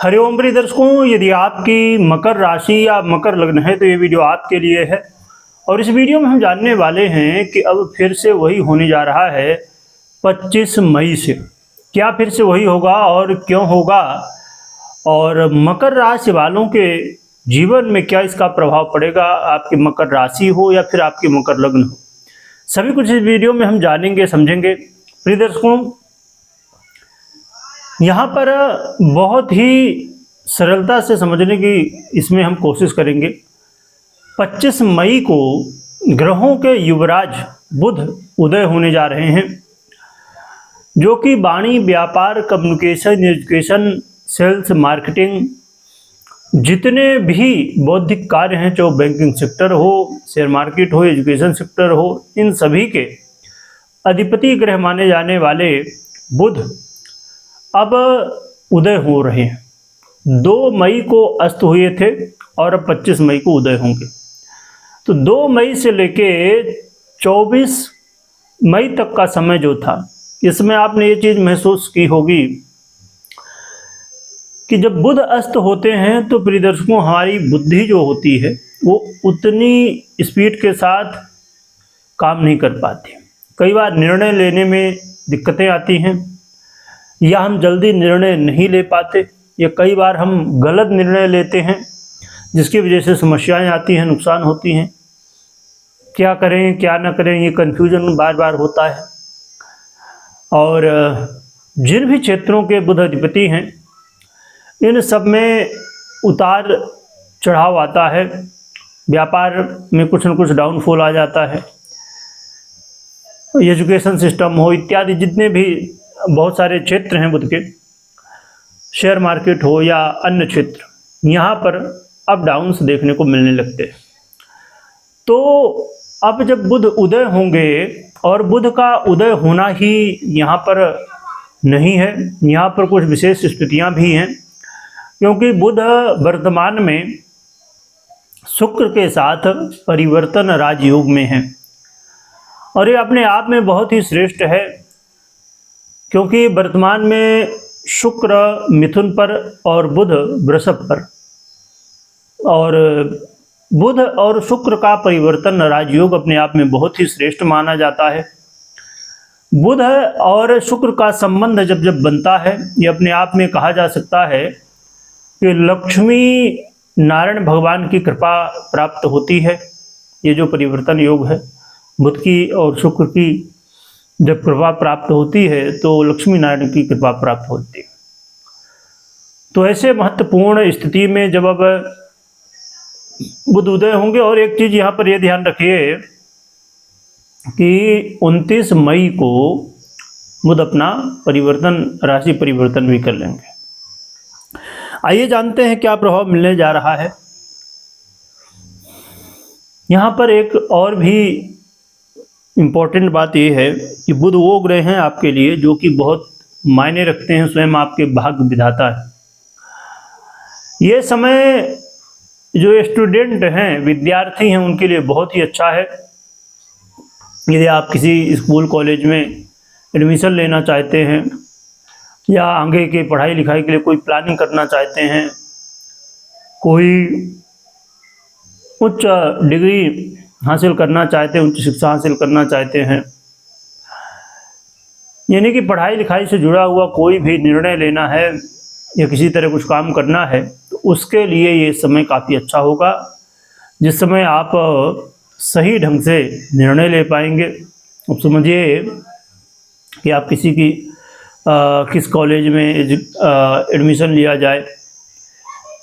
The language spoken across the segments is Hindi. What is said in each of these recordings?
हरिओम प्रिय दर्शकों, यदि आपकी मकर राशि या मकर लग्न है तो ये वीडियो आपके लिए है। और इस वीडियो में हम जानने वाले हैं कि अब फिर से वही होने जा रहा है 25 मई से। क्या फिर से वही होगा और क्यों होगा, और मकर राशि वालों के जीवन में क्या इसका प्रभाव पड़ेगा, आपकी मकर राशि हो या फिर आपकी मकर लग्न हो, सभी कुछ इस वीडियो में हम जानेंगे समझेंगे। प्रिय दर्शकों, यहाँ पर बहुत ही सरलता से समझने की इसमें हम कोशिश करेंगे। 25 मई को ग्रहों के युवराज बुध उदय होने जा रहे हैं, जो कि वाणी, व्यापार, कम्युनिकेशन, एजुकेशन, सेल्स, मार्केटिंग, जितने भी बौद्धिक कार्य हैं, चाहे बैंकिंग सेक्टर हो, शेयर मार्केट हो, एजुकेशन सेक्टर हो, इन सभी के अधिपति ग्रह माने जाने वाले बुध अब उदय हो रहे हैं। 2 मई को अस्त हुए थे और अब 25 मई को उदय होंगे। तो 2 मई से लेके 24 मई तक का समय जो था, इसमें आपने ये चीज़ महसूस की होगी कि जब बुध अस्त होते हैं तो प्रिय दर्शकों, हमारी बुद्धि जो होती है वो उतनी स्पीड के साथ काम नहीं कर पाती। कई बार निर्णय लेने में दिक्कतें आती हैं, या हम जल्दी निर्णय नहीं ले पाते, या कई बार हम गलत निर्णय लेते हैं जिसकी वजह से समस्याएं आती हैं, नुकसान होती हैं। क्या करें क्या ना करें, ये कन्फ्यूजन बार बार होता है। और जिन भी क्षेत्रों के बुध अधिपति हैं, इन सब में उतार चढ़ाव आता है, व्यापार में कुछ न कुछ डाउनफॉल आ जाता है, एजुकेशन सिस्टम हो इत्यादि, जितने भी बहुत सारे क्षेत्र हैं बुध के, शेयर मार्केट हो या अन्य क्षेत्र, यहाँ पर अप डाउन्स देखने को मिलने लगते हैं। तो अब जब बुध उदय होंगे, और बुध का उदय होना ही यहाँ पर नहीं है, यहाँ पर कुछ विशेष स्थितियाँ भी हैं, क्योंकि बुध वर्तमान में शुक्र के साथ परिवर्तन राजयोग में है। और ये अपने आप में बहुत ही श्रेष्ठ है, क्योंकि वर्तमान में शुक्र मिथुन पर और बुध वृषभ पर, और बुध और शुक्र का परिवर्तन राजयोग अपने आप में बहुत ही श्रेष्ठ माना जाता है। बुध और शुक्र का संबंध जब जब बनता है, ये अपने आप में कहा जा सकता है कि लक्ष्मी नारायण भगवान की कृपा प्राप्त होती है। ये जो परिवर्तन योग है बुध की और शुक्र की, जब कृपा प्राप्त होती है तो लक्ष्मी नारायण की कृपा प्राप्त होती है। तो ऐसे महत्वपूर्ण स्थिति में जब अब बुध उदय होंगे, और एक चीज़ यहाँ पर यह ध्यान रखिए कि 29 मई को बुध अपना परिवर्तन, राशि परिवर्तन भी कर लेंगे। आइए जानते हैं क्या प्रभाव मिलने जा रहा है। यहाँ पर एक और भी इम्पोर्टेंट बात यह है कि बुध वो ग्रह हैं आपके लिए जो कि बहुत मायने रखते हैं, स्वयं आपके भाग्य विधाता है। ये समय जो स्टूडेंट हैं, विद्यार्थी हैं, उनके लिए बहुत ही अच्छा है। यदि आप किसी स्कूल कॉलेज में एडमिशन लेना चाहते हैं, या आगे के पढ़ाई लिखाई के लिए कोई प्लानिंग करना चाहते हैं, कोई उच्च डिग्री हासिल करना चाहते हैं, उच्च शिक्षा हासिल करना चाहते हैं, यानी कि पढ़ाई लिखाई से जुड़ा हुआ कोई भी निर्णय लेना है या किसी तरह कुछ काम करना है, तो उसके लिए ये समय काफ़ी अच्छा होगा, जिस समय आप सही ढंग से निर्णय ले पाएंगे। अब समझिए कि आप किसी की किस कॉलेज में एडमिशन लिया जाए,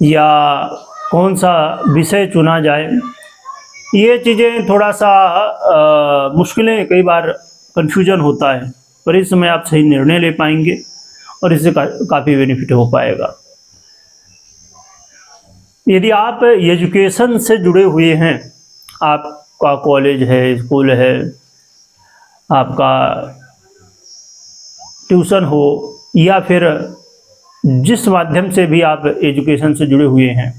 या कौन सा विषय चुना जाए, ये चीज़ें थोड़ा सा मुश्किलें, कई बार कन्फ्यूजन होता है, पर इस समय आप सही निर्णय ले पाएंगे और इससे काफ़ी बेनिफिट हो पाएगा। यदि आप एजुकेशन से जुड़े हुए हैं, आपका कॉलेज है, स्कूल है, आपका ट्यूशन हो, या फिर जिस माध्यम से भी आप एजुकेशन से जुड़े हुए हैं,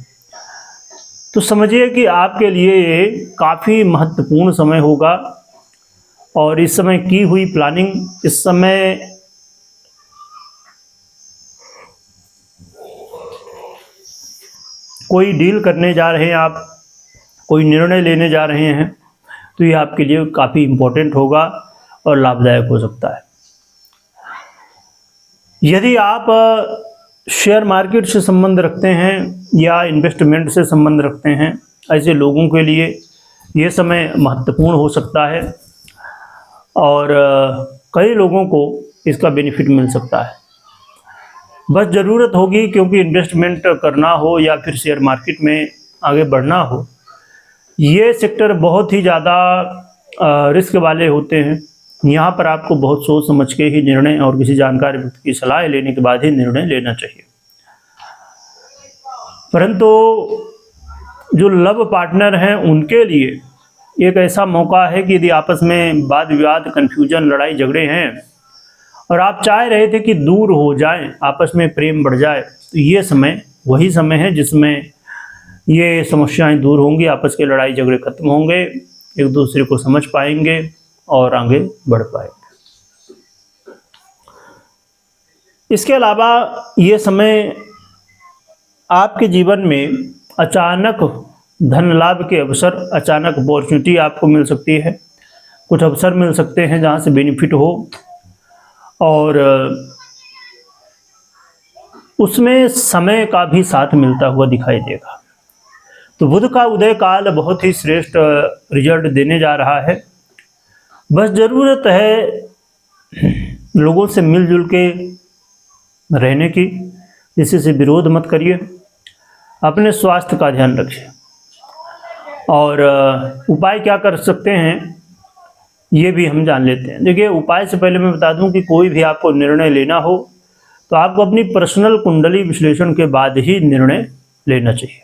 तो समझिए कि आपके लिए ये काफ़ी महत्वपूर्ण समय होगा। और इस समय की हुई प्लानिंग, इस समय कोई डील करने जा रहे हैं आप, कोई निर्णय लेने जा रहे हैं, तो ये आपके लिए काफ़ी इम्पोर्टेंट होगा और लाभदायक हो सकता है। यदि आप शेयर मार्केट से संबंध रखते हैं या इन्वेस्टमेंट से संबंध रखते हैं, ऐसे लोगों के लिए ये समय महत्वपूर्ण हो सकता है और कई लोगों को इसका बेनिफिट मिल सकता है। बस ज़रूरत होगी, क्योंकि इन्वेस्टमेंट करना हो या फिर शेयर मार्केट में आगे बढ़ना हो, ये सेक्टर बहुत ही ज़्यादा रिस्क वाले होते हैं। यहाँ पर आपको बहुत सोच समझ के ही निर्णय और किसी जानकार व्यक्ति की सलाह लेने के बाद ही निर्णय लेना चाहिए। परंतु जो लव पार्टनर हैं उनके लिए एक ऐसा मौका है कि यदि आपस में वाद विवाद, कन्फ्यूजन, लड़ाई झगड़े हैं और आप चाह रहे थे कि दूर हो जाएं, आपस में प्रेम बढ़ जाए, तो ये समय वही समय है जिसमें ये समस्याएं दूर होंगी, आपस के लड़ाई झगड़े खत्म होंगे, एक दूसरे को समझ पाएंगे और आगे बढ़ पाएंगे। इसके अलावा ये समय आपके जीवन में अचानक धन लाभ के अवसर, अचानक अपॉर्चुनिटी आपको मिल सकती है, कुछ अवसर मिल सकते हैं जहाँ से बेनिफिट हो और उसमें समय का भी साथ मिलता हुआ दिखाई देगा। तो बुध का उदय काल बहुत ही श्रेष्ठ रिजल्ट देने जा रहा है। बस ज़रूरत है लोगों से मिलजुल के रहने की, किसी से विरोध मत करिए, अपने स्वास्थ्य का ध्यान रखिए। और उपाय क्या कर सकते हैं ये भी हम जान लेते हैं। देखिए, उपाय से पहले मैं बता दूं कि कोई भी आपको निर्णय लेना हो तो आपको अपनी पर्सनल कुंडली विश्लेषण के बाद ही निर्णय लेना चाहिए।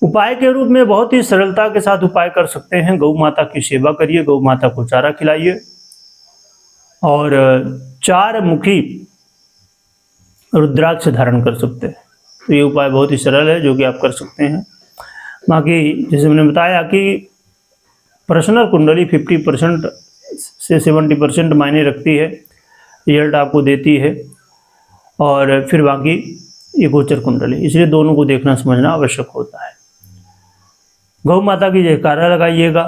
उपाय के रूप में बहुत ही सरलता के साथ उपाय कर सकते हैं। गौ माता की सेवा करिए, गौ माता को चारा खिलाइए और 4 मुखी रुद्राक्ष धारण कर सकते हैं। तो ये उपाय बहुत ही सरल है जो कि आप कर सकते हैं। बाकी जैसे मैंने बताया कि पर्सनल कुंडली 50% से 70% मायने रखती है, रिजल्ट आपको देती है, और फिर बाकी ये गोचर कुंडली, इसलिए दोनों को देखना समझना आवश्यक होता है। गौ माता की जयकारा लगाइएगा,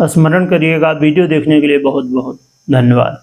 स्मरण करिएगा। वीडियो देखने के लिए बहुत बहुत धन्यवाद।